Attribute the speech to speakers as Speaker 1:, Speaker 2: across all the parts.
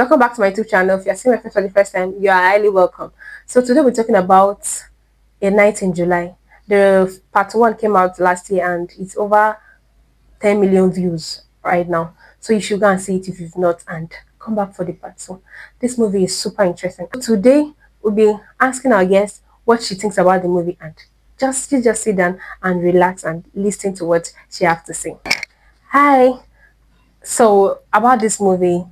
Speaker 1: Welcome back to my YouTube channel. If you're seeing my face for the first time, you are highly welcome. So today we're talking about A Night in July. The part one came out last year and it's over 10 million views right now. So you should go and see it if you've not and come back for the part two. This movie is super interesting. Today we'll be asking our guest what she thinks about the movie and just sit down and relax and listen to what she has to say. Hi. So about this movie,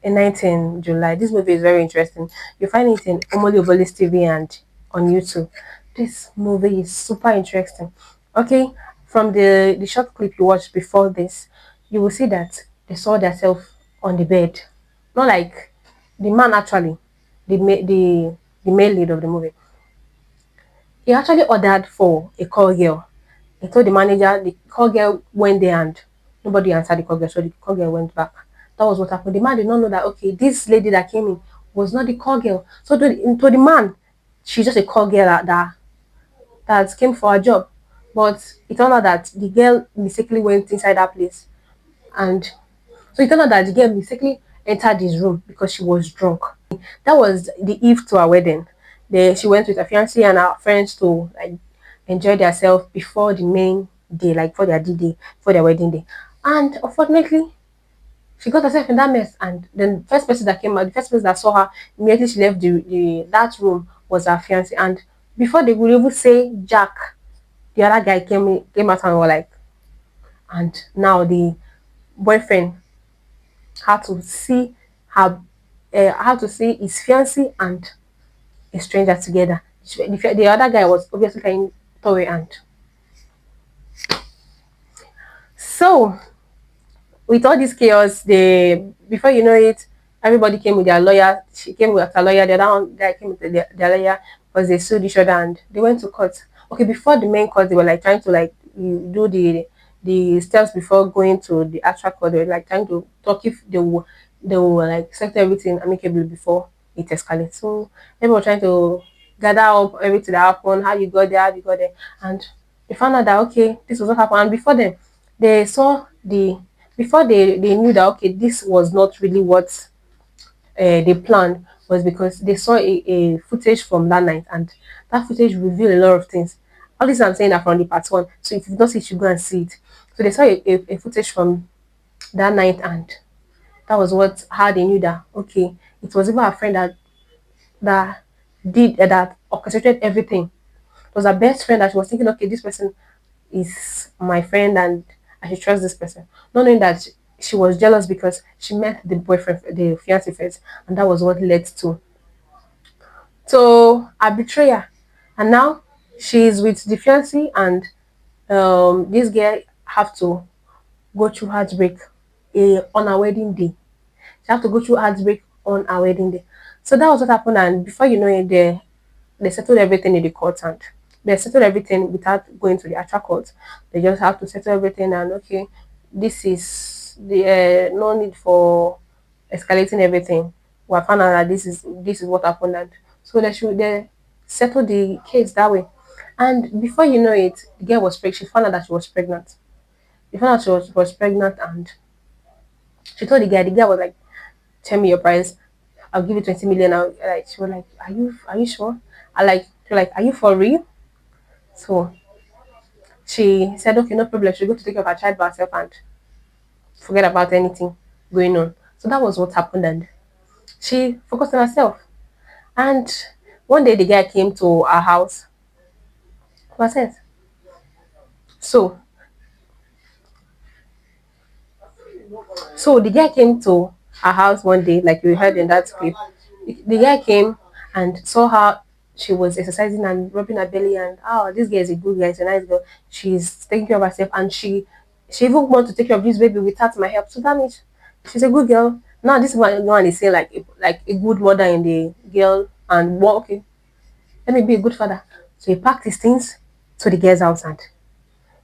Speaker 1: a Night in July. This movie is very interesting. You find it in Omoli Obolis TV and on YouTube. This movie is super interesting. Okay, from the short clip you watched before this, you will see that they saw themselves on the bed. Not like the man actually, the male lead of the movie. He actually ordered for a call girl. He told the manager the call girl went there and nobody answered the call girl, so the call girl went back. That was what happened. The man did not know that okay, this lady that came in was not the call girl. So to the man, she's just a call girl that came for a job. But it turned out that the girl mistakenly went inside that place and so it turned out that the girl mistakenly entered his room because she was drunk. That was the eve to her wedding. She went with her fiancé and her friends to like enjoy themselves before the main day, like for their D-Day, for their wedding day. And unfortunately, she got herself in that mess. And the first person that came out, the first person that saw her, immediately she left the that room was her fiancé. And before they would even say Jack, the other guy came out and were like, and now the boyfriend had to see her, had to see his fiancé and a stranger together. The other guy was obviously playing Tory and so with all this chaos, before you know it, everybody came with their lawyer. She came with her lawyer. The other one guy came with their lawyer because they sued each other and they went to court. Okay, before the main court, they were like trying to like do the steps before going to the actual court. They were like trying to talk if they will like settle everything amicably before it escalates. So they were trying to gather up everything that happened, how you got there, and they found out that okay, this was what happened. And before them, they saw the before they knew that okay, this was not really what they planned was because they saw a footage from that night and that footage revealed a lot of things. All this I'm saying are from the part one. So if you've not seen it, you should go and see it. So they saw a footage from that night and that was what how they knew that okay, it was even a friend that did that orchestrated everything. It was her best friend that she was thinking, okay, this person is my friend and I should trust this person. Not knowing that she was jealous because she met the boyfriend, the fiance first, and that was what led to a betrayal. And now she's with the fiance, and this girl have to go through heartbreak on her wedding day. She have to go through heartbreak on her wedding day. So that was what happened, and before you know it, they settled everything in the court and they settled everything without going to the actual court. They just have to settle everything and okay, this is the no need for escalating everything. We found out that this is what happened and so they settle the case that way. And before you know it, the girl was pregnant. She found out that she was pregnant. She found out she was pregnant and she told the guy was like, tell me your price. I'll give you 20 million. Like she was like, are you sure? I like she was like, are you for real? So she said, okay, no problem. She'll go to take care of her child by herself and forget about anything going on. So that was what happened, and she focused on herself. And one day the guy came to our house. What's it? So so the guy came to our house one day, like you heard in that clip. The guy came and saw her. She was exercising and rubbing her belly, and oh, this girl is a good girl. She's a nice girl. She's taking care of herself, and she even want to take care of this baby without my help. So that means she's a good girl. Now this one is saying like a good mother in the girl, and well, okay, let me be a good father. So he packed his things to the girl's house, and he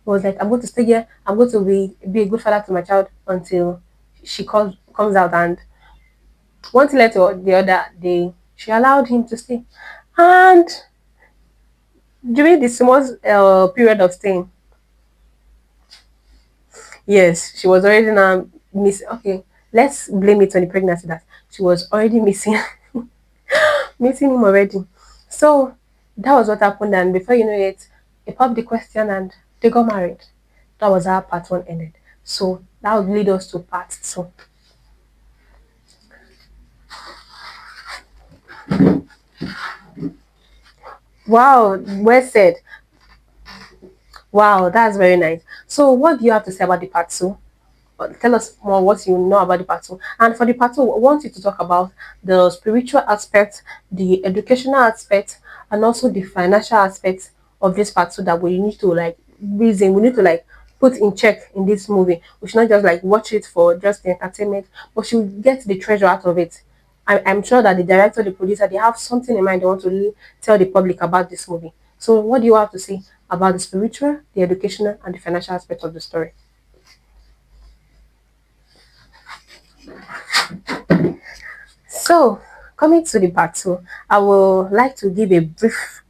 Speaker 1: was like, I'm going to stay here. I'm going to be a good father to my child until comes out. And one thing led to the other. She allowed him to stay, and during the small period of staying, yes, she was already now miss. Okay, let's blame it on the pregnancy that she was already missing missing him already. So that was what happened, and before you know it, he popped the question and they got married. That was how part one ended. So that would lead us to part two. Wow, well said. Wow, that's very nice. So what do you have to say about the part two? Tell us more what you know about the part two. And for the part two, I want you to talk about the spiritual aspect, the educational aspect, and also the financial aspect of this part two that we need to like reason, we need to like put in check in this movie. We should not just like watch it for just the entertainment, but should get the treasure out of it. I'm sure that the director, the producer, they have something in mind they want to really tell the public about this movie. So what do you have to say about the spiritual, the educational, and the financial aspect of the story? So, coming to the part two, I would like to give a brief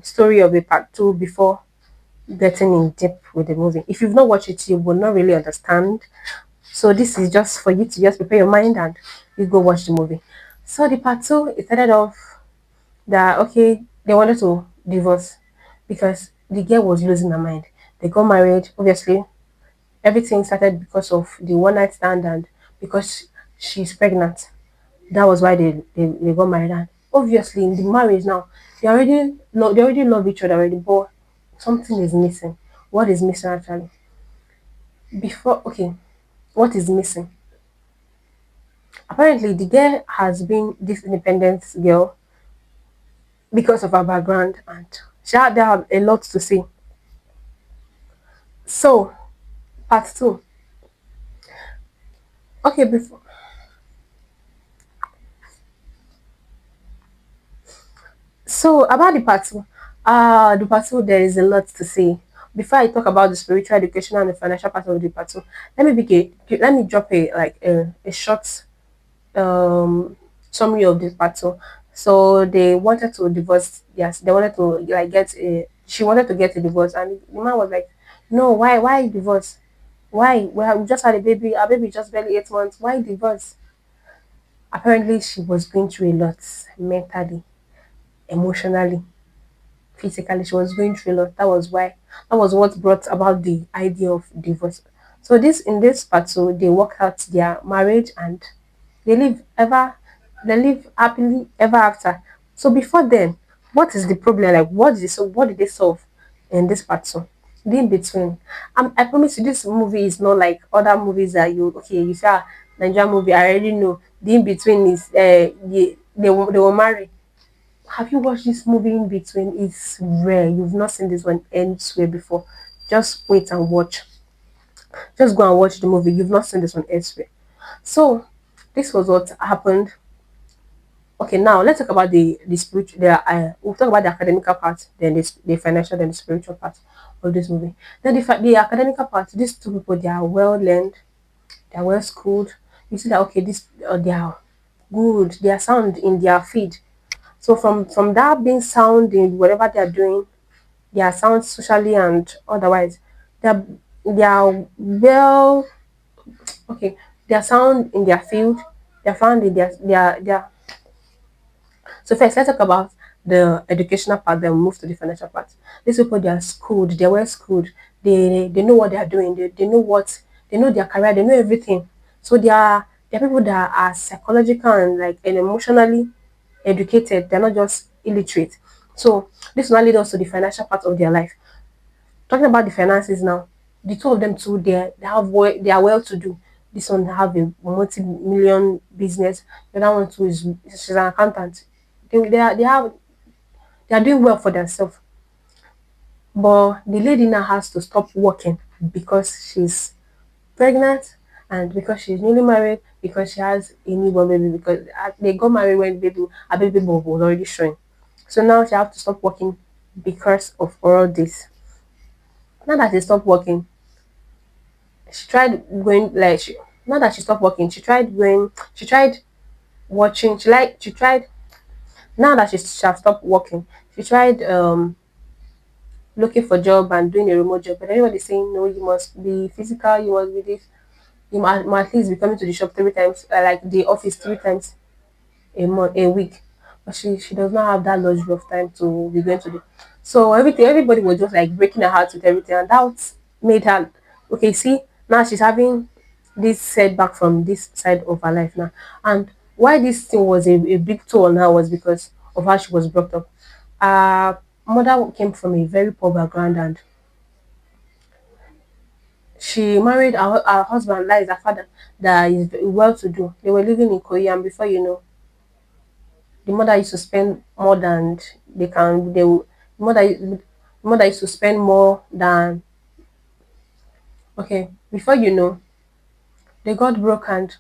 Speaker 1: story of the part two before getting in deep with the movie. If you've not watched it, you will not really understand. So, this is just for you to just prepare your mind and you go watch the movie. So, the part two, it started off that okay, they wanted to divorce because the girl was losing her mind. They got married, obviously. Everything started because of the one night stand and because she's pregnant. That was why they got married. And obviously, in the marriage now, they already love each other already, but something is missing. What is missing actually? Before, okay, what is missing? Apparently, the girl has been this independent girl because of her background, and she had to have a lot to say. So, part two. Okay, before so about the part two, there is a lot to say. Before I talk about the spiritual education and the financial part of the part two, let me drop a short um summary of the part two. So they wanted to divorce. Yes, they wanted to like get a. She wanted to get a divorce, and the man was like, "No, why divorce? Why? Well, we just had a baby. Our baby just barely 8 months. Why divorce?" Apparently, she was going through a lot mentally, emotionally, physically. She was going through a lot. That was what brought about the idea of divorce. So this in this part, so they work out their marriage and they live ever they live happily ever after. So before then, what is the problem? Like what did they solve in this part? So the in between. I promise you this movie is not like other movies that you say Nigerian movie, I already know. The in between is they were married. Have you watched this movie in between? It's rare. You've not seen this one elsewhere before. Just wait and watch. Just go and watch the movie. You've not seen this one elsewhere. So this was what happened. Okay, now let's talk about the spiritual. We'll talk about the academical part, then the financial, then the spiritual part of this movie. Then the academical part. These two people, they are well learned, they are well schooled. You see that okay, they are good. They are sound in their field. So from that being sound in whatever they are doing, they are sound socially and otherwise. They are they are well okay. They are sound in their field. They are found in their. So first, let's talk about the educational part. Then we move to the financial part. These people they are schooled. They are well schooled. They know what they are doing. They know their career. They know everything. So they are people that are psychological and emotionally educated. They're not just illiterate. So this will now lead us to the financial part of their life. Talking about the finances now, the two of them too, they are well to do. This one have a multi-million business. The other one too is she's an accountant. They are doing well for themselves. But the lady now has to stop working because she's pregnant and because she's newly married, because she has a newborn baby, because they got married when a baby bump was already showing. So now she have to stop working because of all this. Now that she stopped working, she tried going like she now that she stopped working, she tried watching, she tried now that she have stopped working, she tried looking for job and doing a remote job. But everybody saying no, you must be physical, you must be this. might at least be coming to the shop 3 times, like the office 3 times a week. But she does not have that luxury of time to be going to the. So everybody was just like breaking her heart with everything, and that made her okay. See, now she's having this setback from this side of her life now, and why this thing was a big toll on her was because of how she was brought up. Her mother came from a very poor background, and she married her husband, that is her father, that is well to do. They were living in Korea, and before you know, the mother used to spend more than they can. The mother used to spend more than okay. Before you know, they got broke and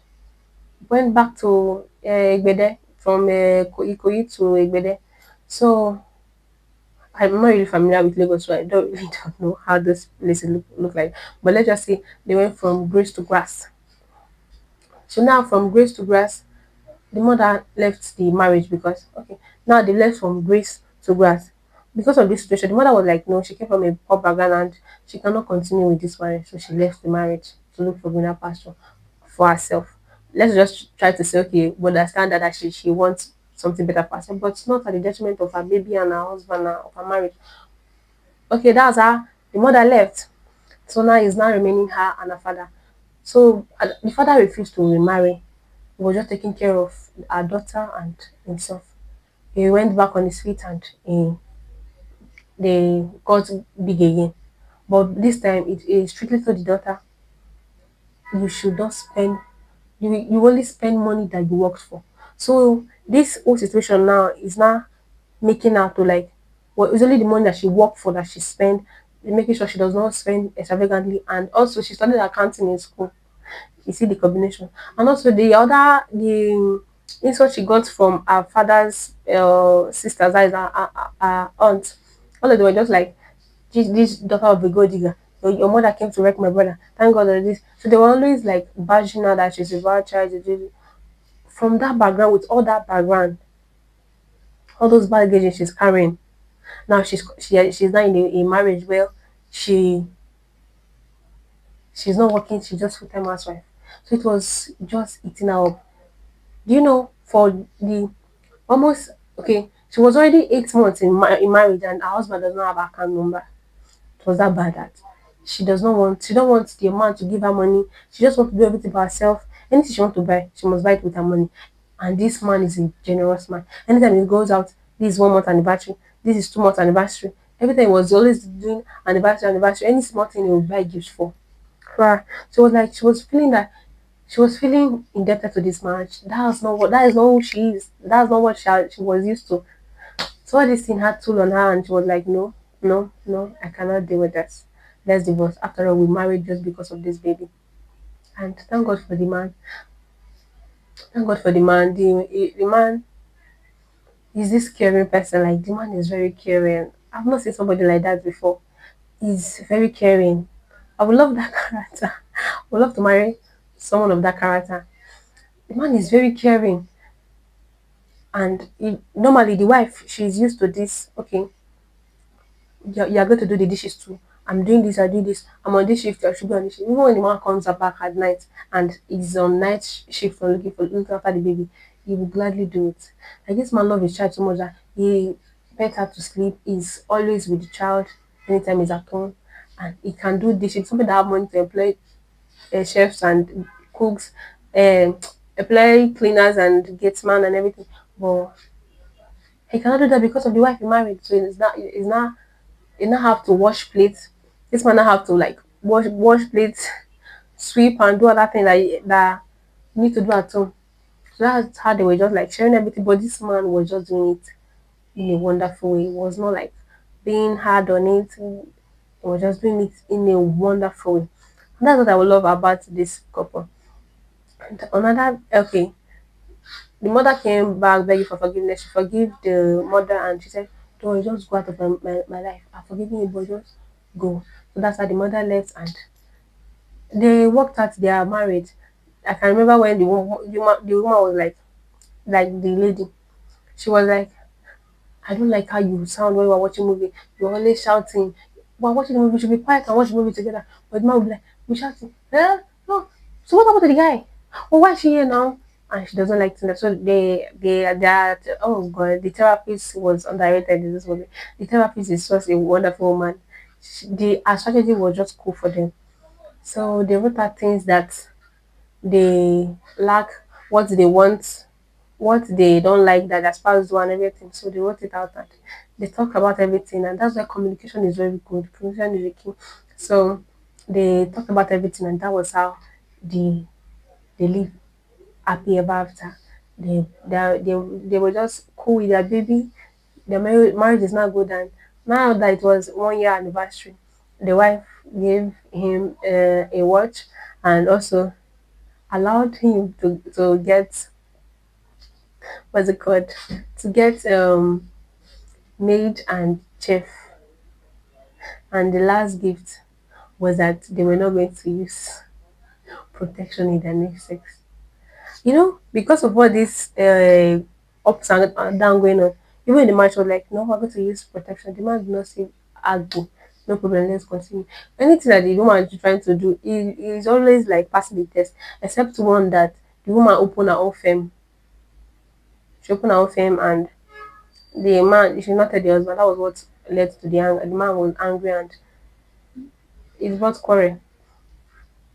Speaker 1: went back to Egbede from Ikoyi to Egbede. So I'm not really familiar with Lagos, so I don't really don't know how this places look like. But let's just say they went from grace to grass. So now from grace to grass, the mother left the marriage because okay, now they left from grace to grass. Because of this situation, the mother was like, no, she came from a poor background and she cannot continue with this marriage. So she left the marriage to look for greener pasture for herself. Let's just try to say, okay, we understand that she wants something better for herself, but it's not at the detriment of her baby and her husband and of her marriage. Okay, that's her. The mother left. So now it's now remaining her and her father. So the father refused to remarry. He was just taking care of our daughter and himself. He went back on his feet and they got big again. But this time, it strictly told the daughter, you should not spend, you only spend money that you worked for. So this whole situation now is now making her to like, well, it's only the money that she worked for that she spent, making sure she does not spend extravagantly. And also, she studied accounting in school. You see the combination. And also the insult she got from her father's sisters, that is her aunt. All of them were just like, this daughter of a gold digger. Your mother came to wreck my brother. Thank God for this. So they were always like bashing her that she's a bad child. From that background, with all that background, all those baggage she's carrying. Now she's not in a marriage where she she's not working. She's just full time housewife. So it was just eating her up. Do you know for the almost okay, she was already 8 months in marriage and her husband does not have her account number. It was that bad that she don't want the man to give her money. She just wants to do everything by herself. Anything she wants to buy, she must buy it with her money. And this man is a generous man. Anytime he goes out, this is 1 month anniversary, this is 2 months anniversary. Every time he was always doing anniversary, any small thing he would buy gifts for. Right. So it was like she was feeling indebted to this marriage. That is not who she is. That's not what she was used to. So all this thing had toll on her and she was like, no, no, no, I cannot deal with this. Let's divorce. After all, we married just because of this baby. And thank God for the man. Thank God for the man. The man is this caring person. Like the man is very caring. I've not seen somebody like that before. He's very caring. I would love that character. I would love to marry someone of that character. The man is very caring. And normally the wife, she's used to this. Okay, you're going to do the dishes too. I'm doing this, I do this. I'm on this shift, I should be on this shift. Even when the man comes back at night and is on night shift for looking after the baby, he will gladly do it. Like this man loves his child so much that he pet her to sleep, he's always with the child anytime he's at home. And he can do dishes. Somebody that have money to employ chefs and cooks, um, employ cleaners and gatesman and everything. But he cannot do that because of the wife he married. So it's not you now have to wash plates. This man now have to like wash plates, sweep and do other things that you need to do at home. So that's how they were just like sharing everything. But this man was just doing it in a wonderful way. It was not like being hard on it. He was just doing it in a wonderful way. And that's what I would love about this couple. And another okay, the mother came back begging for forgiveness. She forgave the mother and she said, don't worry, just go out of my life. I've forgiven you, but just go. So that's how the mother left and they worked out their marriage. I can remember when the woman was like the lady. She was like, I don't like how you sound when we're watching movie. You're always shouting. We're watching the movie, we should be quiet and watch the movie together. But the man would be like, we're shouting. No. So what happened to the guy? Oh, why is she here now? And she doesn't like Tinder. So that, oh god, the therapist was underrated in this movie. The therapist is just a wonderful woman. Her strategy was just cool for them. So they wrote out things that they lack, what they want, what they don't like that their spouse do and everything. So they wrote it out and they talk about everything, and that's why communication is very good. Communication is the key. So they talked about everything, and that was how the they live happy ever after. They were just cool with their baby. Their marriage is not good, and now that it was 1 year anniversary, the wife gave him a watch and also allowed him to get, what's it called, to get maid and chef. And the last gift was that they were not going to use protection in their next sex. Because of all this ups and down going on, even the match was like, no, we're going to use protection. The man did not say, go. No problem, let's continue. Anything that the woman is trying to do is always like passing the test, except one that the woman opened her own firm. She opened her own firm, and the man, she not tell the husband. That was what led to the anger. The man was angry, and it brought quarrel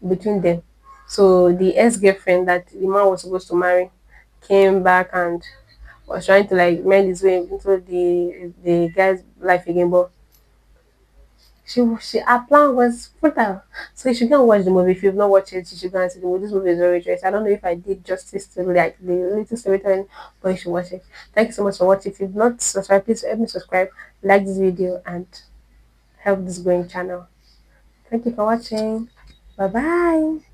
Speaker 1: between them. So the ex-girlfriend that the man was supposed to marry came back and was trying to like mend his way into the guy's life again, but she her plan was futile. So you should go and watch the movie. If you've not watched it, you should go and see the movie. This movie is very interesting. I don't know if I did justice to like the little storytelling, but you should watch it. Thank you so much for watching. If you've not subscribed, please help me subscribe, like this video, and help this growing channel. Thank you for watching. Bye bye.